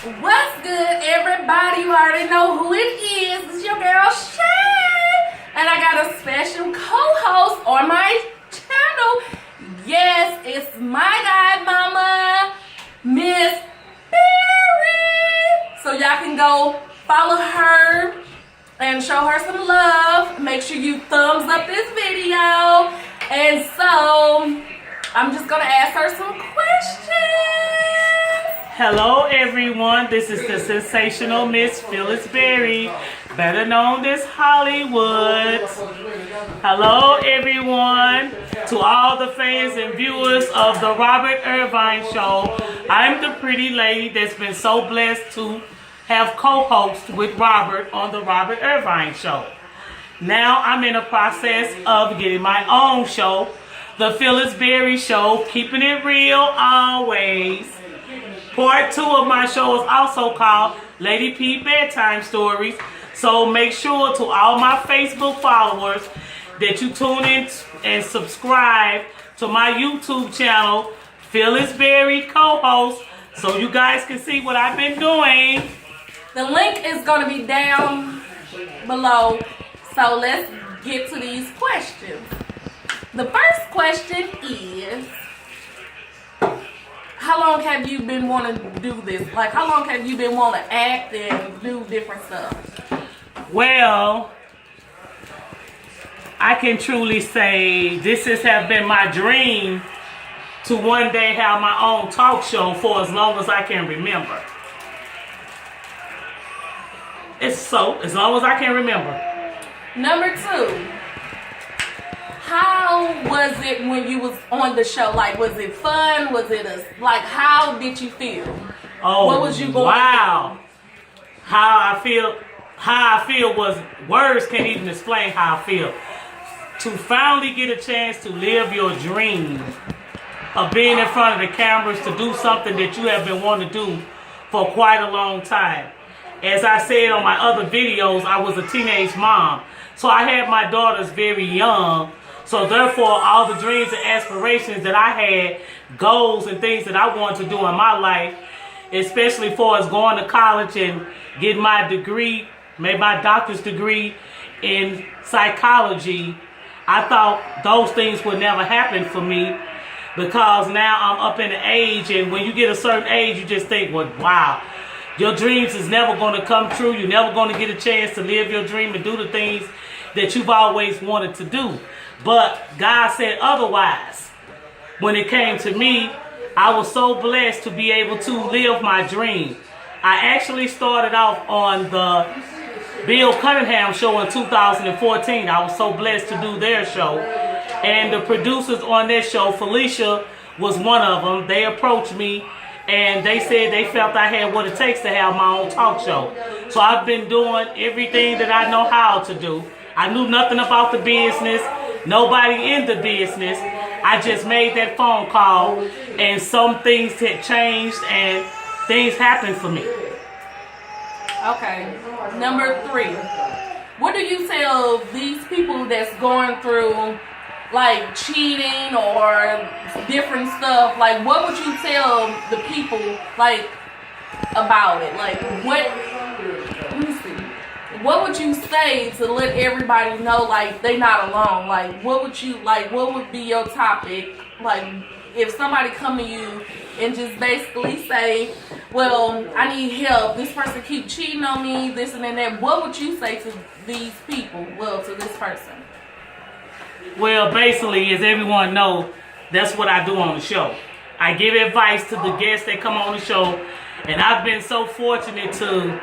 What's good, everybody? You already know who it is. It's your girl, Shay. And I got a special co-host on my channel. Yes, it's my godmama, Miss Berry. So y'all can go follow her and show her some love. Make sure you thumbs up this video. And so, I'm just going to ask her some questions. Hello everyone, this is the sensational Miss Phyllis Berry, better known as Hollywood. Hello everyone, to all the fans and viewers of the Robert Irvine Show. I'm the pretty lady that's been so blessed to have co-host with Robert on the Robert Irvine Show. Now I'm in the process of getting my own show, the Phyllis Berry Show, keeping it real always. Part 2 of my show is also called Lady P Bedtime Stories. So make sure to all my Facebook followers that you tune in and subscribe to my YouTube channel, Phyllis Berry Co-host, so you guys can see what I've been doing. The link is going to be down below. So let's get to these questions. The first question is, how long have you been wanting to do this? Like, how long have you been wanting to act and do different stuff? Well, I can truly say this has been my dream to one day have my own talk show for as long as I can remember. As long as I can remember. Number 2. How was it when you was on the show? Like, was it fun? Was it how did you feel? Oh, what was you going wow. How I feel was, words can't even explain how I feel. To finally get a chance to live your dream of being in front of the cameras, to do something that you have been wanting to do for quite a long time. As I said on my other videos, I was a teenage mom. So I had my daughters very young. So therefore, all the dreams and aspirations that I had, goals and things that I wanted to do in my life, especially for us going to college and getting my degree, made my doctor's degree in psychology, I thought those things would never happen for me, because now I'm up in the age, and when you get a certain age, you just think, well, wow, your dreams is never going to come true. You're never going to get a chance to live your dream and do the things that you've always wanted to do. But God said otherwise. When it came to me, I was so blessed to be able to live my dream. I actually started off on the Bill Cunningham show in 2014. I was so blessed to do their show. And the producers on their show, Felicia was one of them. They approached me and they said they felt I had what it takes to have my own talk show. So I've been doing everything that I know how to do. I knew nothing about the business, nobody in the business. I just made that phone call, and some things had changed and things happened for me. Okay. Number 3. What do you tell these people that's going through like cheating or different stuff? Like, what would you tell the people like about it? Like, what would you say to let everybody know, like, they not alone? Like, what would be your topic? Like, if somebody come to you and just basically say, well, I need help, this person keep cheating on me, this and that, what would you say to these people, to this person? Well, basically, as everyone knows, that's what I do on the show. I give advice to the guests that come on the show, and I've been so fortunate to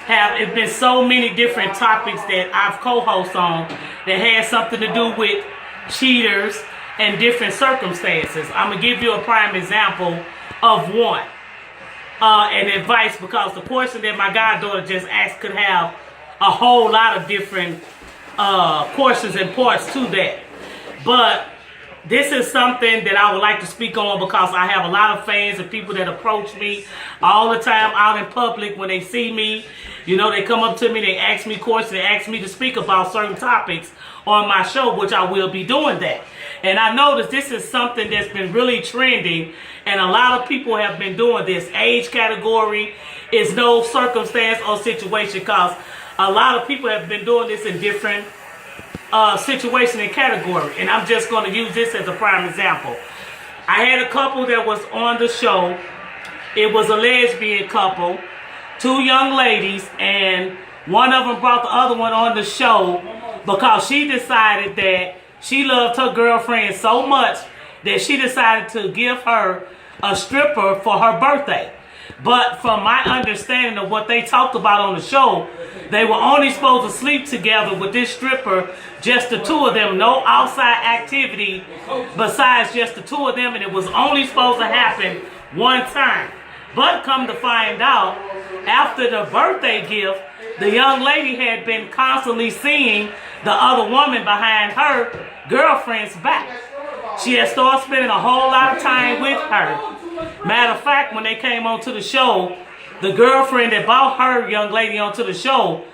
it's been so many different topics that I've co-hosted on that has something to do with cheaters and different circumstances. I'm going to give you a prime example of one. And advice, because the question that my goddaughter just asked could have a whole lot of different questions and parts to that. But this is something that I would like to speak on because I have a lot of fans and people that approach me all the time out in public when they see me. You know, they come up to me, they ask me questions, they ask me to speak about certain topics on my show, which I will be doing that. And I noticed this is something that's been really trending, and a lot of people have been doing this. Age category is no circumstance or situation, because a lot of people have been doing this in different situation and category. And I'm just going to use this as a prime example. I had a couple that was on the show. It was a lesbian couple, two young ladies, and one of them brought the other one on the show because she decided that she loved her girlfriend so much that she decided to give her a stripper for her birthday. But from my understanding of what they talked about on the show, they were only supposed to sleep together with this stripper, just the two of them, no outside activity besides just the two of them, and it was only supposed to happen one time. But come to find out, after the birthday gift, the young lady had been constantly seeing the other woman behind her girlfriend's back. She had started spending a whole lot of time with her. Matter of fact, when they came onto the show, the girlfriend that brought her young lady onto the show,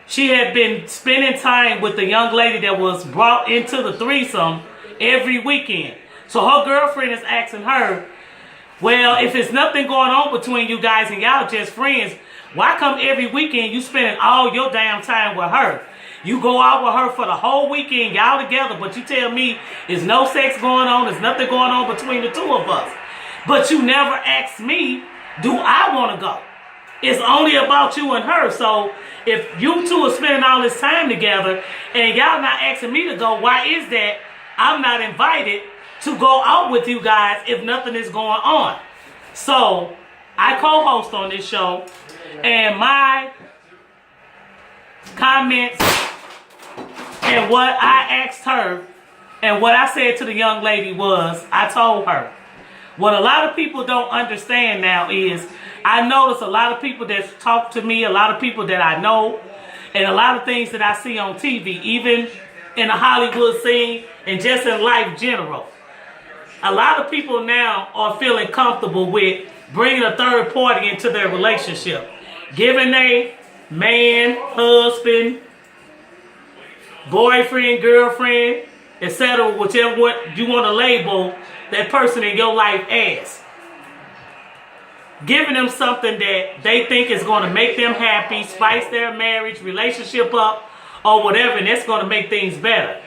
she had been spending time with the young lady that was brought into the threesome every weekend. So her girlfriend is asking her, well, if it's nothing going on between you guys and y'all just friends, why come every weekend you spending all your damn time with her? You go out with her for the whole weekend, y'all together, but you tell me there's no sex going on, there's nothing going on between the two of us. But you never ask me, do I want to go? It's only about you and her. So if you two are spending all this time together and y'all not asking me to go, why is that I'm not invited to go out with you guys if nothing is going on? So I co-host on this show, and my comments and what I asked her and what I said to the young lady was, I told her, what a lot of people don't understand now is, I notice a lot of people that talk to me, a lot of people that I know, and a lot of things that I see on TV, even in the Hollywood scene and just in life general. A lot of people now are feeling comfortable with bringing a third party into their relationship, giving a man, husband, boyfriend, girlfriend, etc., whichever what you want to label that person in your life as. Giving them something that they think is going to make them happy, spice their marriage, relationship up, or whatever, and that's going to make things better.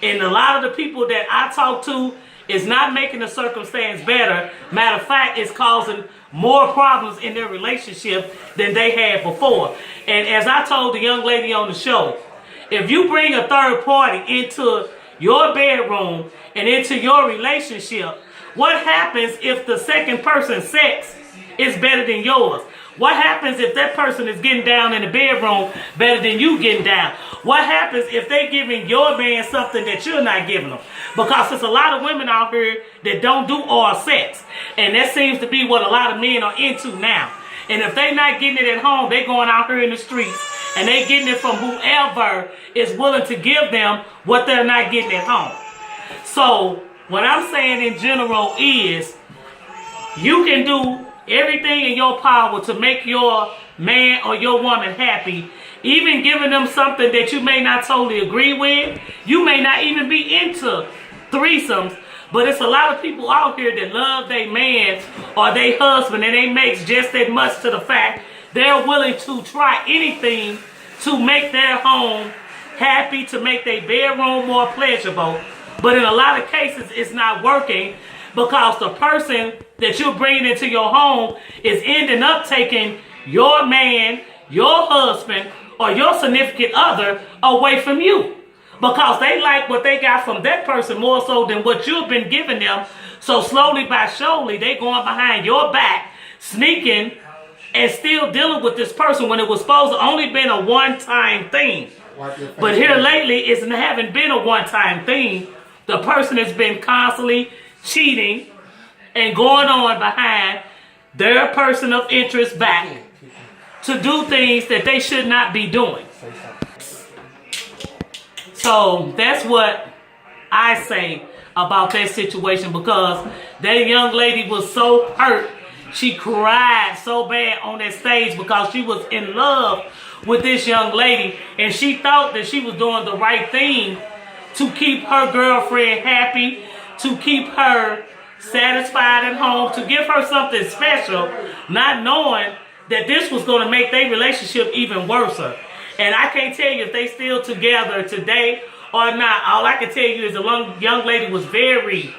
And a lot of the people that I talk to is not making the circumstance better. Matter of fact, it's causing more problems in their relationship than they had before. And as I told the young lady on the show, if you bring a third party into your bedroom and into your relationship, what happens if the second person's sex is better than yours? What happens if that person is getting down in the bedroom better than you getting down? What happens if they giving your man something that you're not giving them? Because there's a lot of women out here that don't do oral sex, and that seems to be what a lot of men are into now. And if they not getting it at home, they going out here in the streets and they getting it from whoever is willing to give them what they're not getting at home. So what I'm saying in general is, you can do everything in your power to make your man or your woman happy, even giving them something that you may not totally agree with. You may not even be into threesomes, but it's a lot of people out here that love their man or their husband, and they makes just that much to the fact they're willing to try anything to make their home happy, to make their bedroom more pleasurable. But in a lot of cases, it's not working, because the person that you're bringing into your home is ending up taking your man, your husband, or your significant other away from you, because they like what they got from that person more so than what you've been giving them. So slowly by surely, they going behind your back, sneaking, and still dealing with this person when it was supposed to only been a one-time thing. But here lately, it haven't been a one-time thing. The person has been constantly cheating and going on behind their person of interest back to do things that they should not be doing. So that's what I say about that situation because that young lady was so hurt. She cried so bad on that stage because she was in love with this young lady and she thought that she was doing the right thing to keep her girlfriend happy, to keep her satisfied at home, to give her something special, not knowing that this was going to make their relationship even worse. And I can't tell you if they still together today or not. All I can tell you is the young lady was very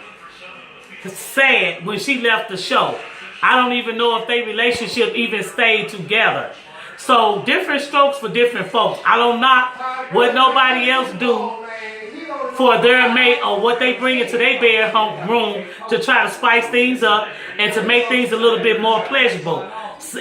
sad when she left the show. I don't even know if their relationship even stayed together. So different strokes for different folks. I don't knock what nobody else do for their mate or what they bring into their bedroom to try to spice things up and to make things a little bit more pleasurable.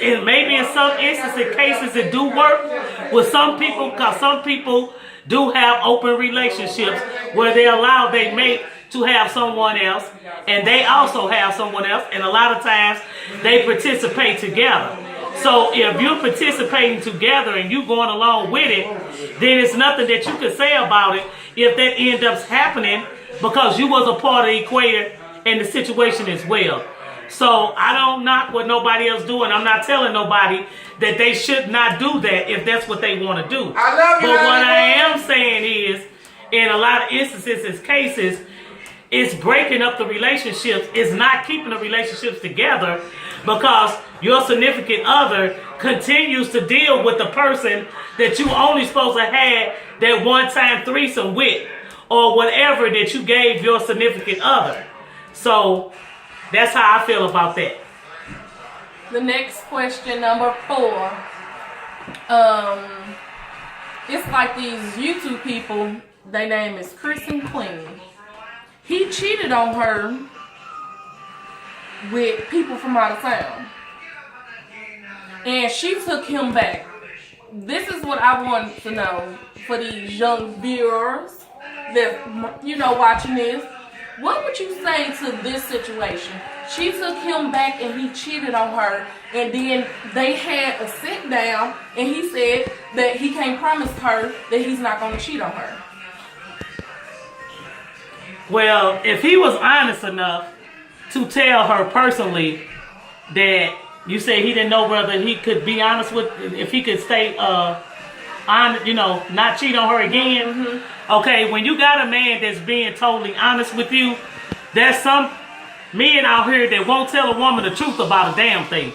And maybe in some instances, cases, it do work with some people because some people do have open relationships where they allow their mate to have someone else and they also have someone else, and a lot of times they participate together. So if you're participating together and you going along with it, then it's nothing that you can say about it if that ends up happening because you was a part of the equator in the situation as well. So I don't knock what nobody else doing. I'm not telling nobody that they should not do that if that's what they want to do. I love you. But what I am saying is, in a lot of instances, and cases, it's breaking up the relationships. It's not keeping the relationships together because your significant other continues to deal with the person that you only supposed to have that one-time threesome with or whatever that you gave your significant other. So that's how I feel about that. The next question, number 4. It's like these YouTube people. Their name is Chris and Queen. He cheated on her with people from out of town. And she took him back. This is what I want to know for these young viewers that, watching this. What would you say to this situation? She took him back and he cheated on her, and then they had a sit down and he said that he can't promise her that he's not going to cheat on her. Well, if he was honest enough to tell her personally that you said he didn't know whether he could be honest with, if he could stay honest, not cheat on her again. Mm-hmm. Okay, when you got a man that's being totally honest with you, there's some men out here that won't tell a woman the truth about a damn thing.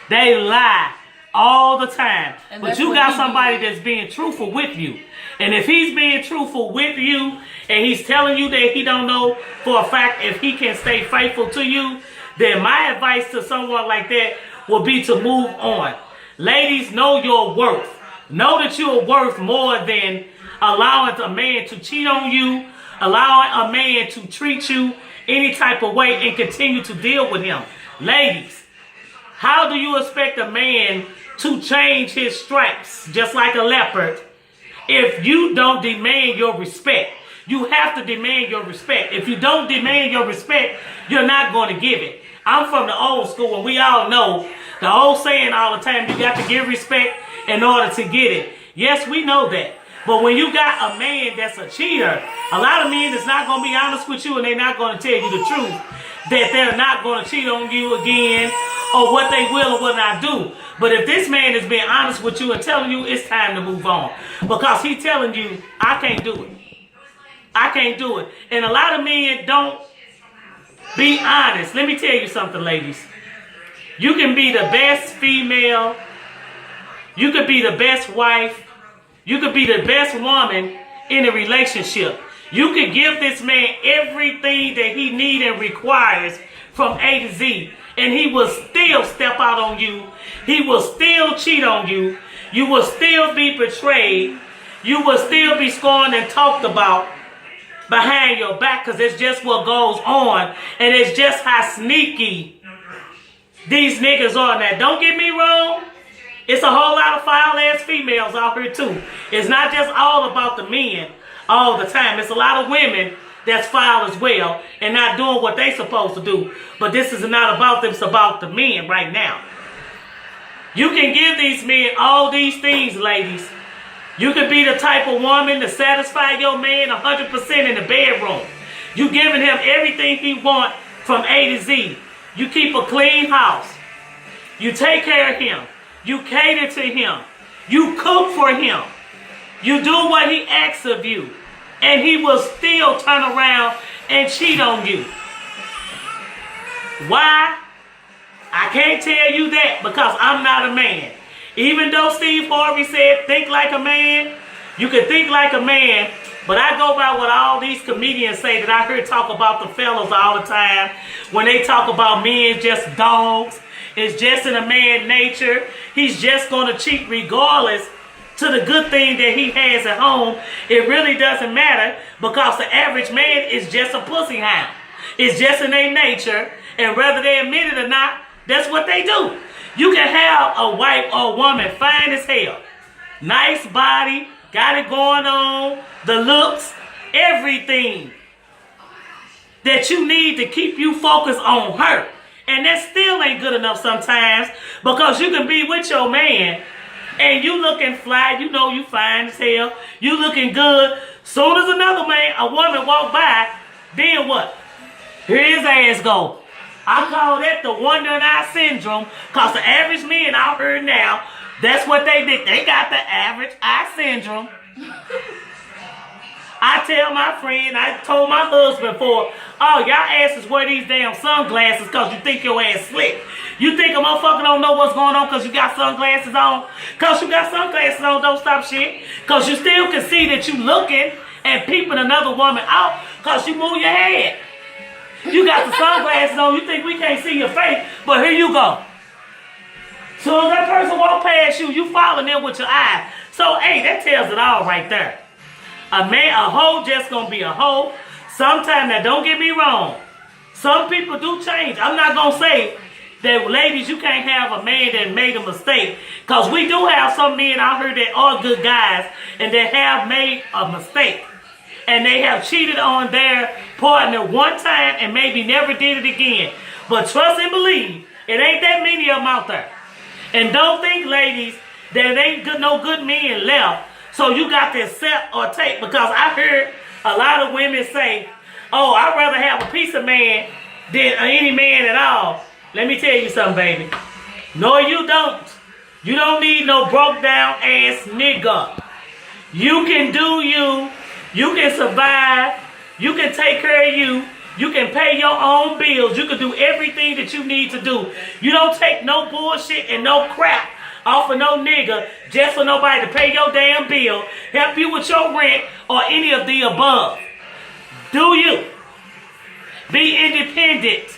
They lie all the time. But you got somebody that's being truthful with you. And if he's being truthful with you and he's telling you that he don't know for a fact if he can stay faithful to you, then my advice to someone like that will be to move on. Ladies, know your worth. Know that you're worth more than allowing a man to cheat on you, allowing a man to treat you any type of way and continue to deal with him. Ladies, how do you expect a man to change his stripes just like a leopard if you don't demand your respect? You have to demand your respect. If you don't demand your respect, you're not going to give it. I'm from the old school, and we all know the old saying all the time, you got to give respect in order to get it. Yes, we know that. But when you got a man that's a cheater, a lot of men that's not going to be honest with you and they're not going to tell you the truth, that they're not going to cheat on you again or what they will or will not do. But if this man is being honest with you and telling you it's time to move on because he's telling you, I can't do it. I can't do it. And a lot of men don't be honest. Let me tell you something, ladies. You can be the best female. You could be the best wife. You could be the best woman in a relationship. You could give this man everything that he needs and requires from A to Z. And he will still step out on you. He will still cheat on you. You will still be betrayed. You will still be scorned and talked about behind your back because it's just what goes on. And it's just how sneaky these niggas are. Now, don't get me wrong. It's a whole lot of foul-ass females out here, too. It's not just all about the men all the time. It's a lot of women that's foul as well and not doing what they supposed to do. But this is not about them. It's about the men right now. You can give these men all these things, ladies. You could be the type of woman to satisfy your man 100% in the bedroom. You giving him everything he want from A to Z. You keep a clean house. You take care of him. You cater to him. You cook for him. You do what he asks of you. And he will still turn around and cheat on you. Why? I can't tell you that because I'm not a man. Even though Steve Harvey said, think like a man, you can think like a man, but I go by what all these comedians say that I heard talk about the fellas all the time. When they talk about men just dogs, it's just in a man's nature. He's just going to cheat regardless to the good thing that he has at home. It really doesn't matter because the average man is just a pussy hound. It's just in their nature, and whether they admit it or not, that's what they do. You can have a wife or a woman fine as hell. Nice body, got it going on, the looks, everything that you need to keep you focused on her. And that still ain't good enough sometimes because you can be with your man and you looking fly, you know you fine as hell, you looking good. Soon as another man, a woman walk by, then what? Here his ass go. I call that the wandering eye syndrome because the average men out here now, that's what they did. They got the average eye syndrome. I tell my friend, I told my husband before, oh, y'all asses wear these damn sunglasses because you think your ass slick. You think a motherfucker don't know what's going on because you got sunglasses on? Because you got sunglasses on, don't stop shit. Because you still can see that you looking and peeping another woman out because you move your head. You got the sunglasses on, you think we can't see your face, but here you go. So as that person walk past you, you follow them with your eyes. So, hey, that tells it all right there. A hoe just gonna be a hoe. Sometimes, now don't get me wrong, some people do change. I'm not gonna say that, ladies, you can't have a man that made a mistake, because we do have some men out here that are good guys and that have made a mistake. And they have cheated on their partner one time and maybe never did it again. But trust and believe, it ain't that many of them out there. And don't think, ladies, that it ain't no good men left. So you got to accept or take, because I heard a lot of women say, oh, I'd rather have a piece of man than any man at all. Let me tell you something, baby. No, you don't. You don't need no broke down ass nigga. You can do you. You can survive. You can take care of you. You can pay your own bills. You can do everything that you need to do. You don't take no bullshit and no crap off of no nigga just for nobody to pay your damn bill, help you with your rent, or any of the above. Do you? Be independent.